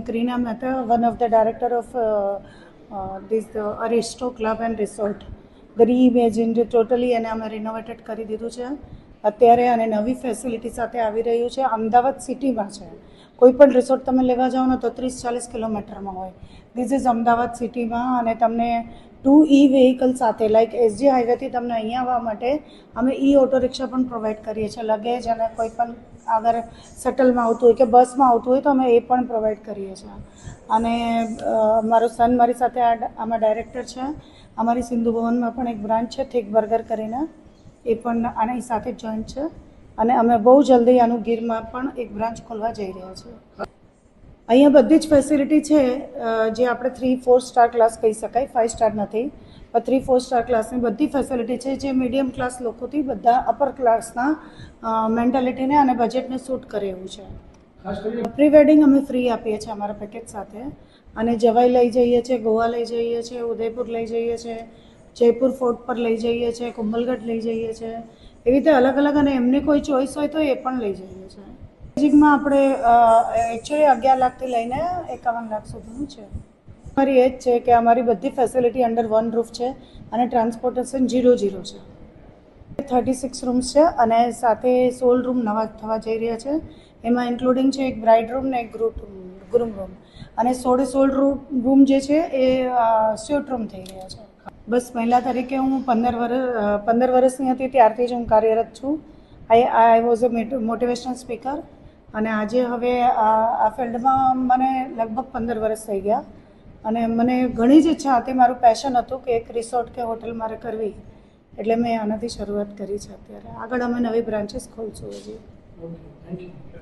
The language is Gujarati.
Krina Mehta, one of the director of this Aristo Club and Resort. The reimagined totally અને અમે રિનોવેટેડ કરી દીધું છે અત્યારે અને નવી ફેસિલિટી સાથે આવી રહ્યું છે. અમદાવાદ સિટીમાં છે. કોઈ પણ રિસોર્ટ તમે લેવા જાઓ ને તો 30-40 કિલોમીટરમાં હોય. ધીસ ઇઝ અમદાવાદ સિટીમાં અને તમને 2 વ્હીકલ સાથે લાઈક એસજી હાઈવેથી તમને અહીંયા આવવા માટે અમે ઓટો રિક્ષા પણ પ્રોવાઈડ કરીએ છીએ. લગેજ અને કોઈ પણ અગર શટલમાં આવતું હોય કે બસમાં આવતું હોય તો અમે એ પણ પ્રોવાઈડ કરીએ છીએ. અને મારો સન મારી સાથે આમાં ડાયરેક્ટર છે. અમારી સિંધુ ભવનમાં પણ એક બ્રાન્ચ છે થિક બર્ગર કરીને, એ પણ આની સાથે જ જોઈન્ટ છે. અને અમે બહુ જલ્દી આનું ગીરમાં પણ એક બ્રાન્ચ ખોલવા જઈ રહ્યા છીએ. અહીંયા બધી જ ફેસિલિટી છે જે આપણે 3-4 સ્ટાર ક્લાસ કહી શકાય, 5 સ્ટાર નથી પણ 3-4 સ્ટાર ક્લાસની બધી ફેસિલિટી છે જે મીડિયમ ક્લાસ લોકોથી બધા અપર ક્લાસના મેન્ટાલિટીને અને બજેટને સૂટ કરે એવું છે. પ્રી વેડિંગ અમે ફ્રી આપીએ છીએ અમારા પેકેજ સાથે. અને જવાઈ લઈ જઈએ છીએ, ગોવા લઈ જઈએ છીએ, ઉદયપુર લઈ જઈએ છીએ, જયપુર ફોર્ટ પર લઈ જઈએ છીએ, કુંભલગઢ લઈ જઈએ છીએ. એવી રીતે અલગ અલગ અને એમની કોઈ ચોઈસ હોય તો એ પણ લઈ જઈએ છીએ. બેઝિકમાં આપણે એકચ્યુઅલી 11 લાખથી લઈને 51 લાખ સુધીનું છે. અમારી એ જ છે કે અમારી બધી ફેસિલિટી અંડર વન રૂફ છે અને ટ્રાન્સપોર્ટેશન 0 છે. 36 રૂમ્સ છે અને સાથે 16 રૂમ નવા થવા જઈ રહ્યા છે. એમાં ઇન્ક્લુડિંગ છે એક બ્રાઇડ રૂમ ને એક ગ્રૂમ રૂમ. અને 16 રૂમ જે છે એ સ્યુટ રૂમ થઈ રહ્યા છે. બસ મહિલા તરીકે હું 15 વર્ષની હતી ત્યારથી જ હું કાર્યરત છું. I was a motivational speaker અને આજે હવે આ ફિલ્ડમાં મને લગભગ 15 વર્ષ થઈ ગયા. અને મને ઘણી જ ઈચ્છા હતી, મારું પેશન હતું કે એક રિસોર્ટ કે હોટલ મારે કરવી, એટલે મેં આનાથી શરૂઆત કરી છે. અત્યારે આગળ અમે નવી બ્રાન્ચીસ ખોલશું હજી. Okay, thank you.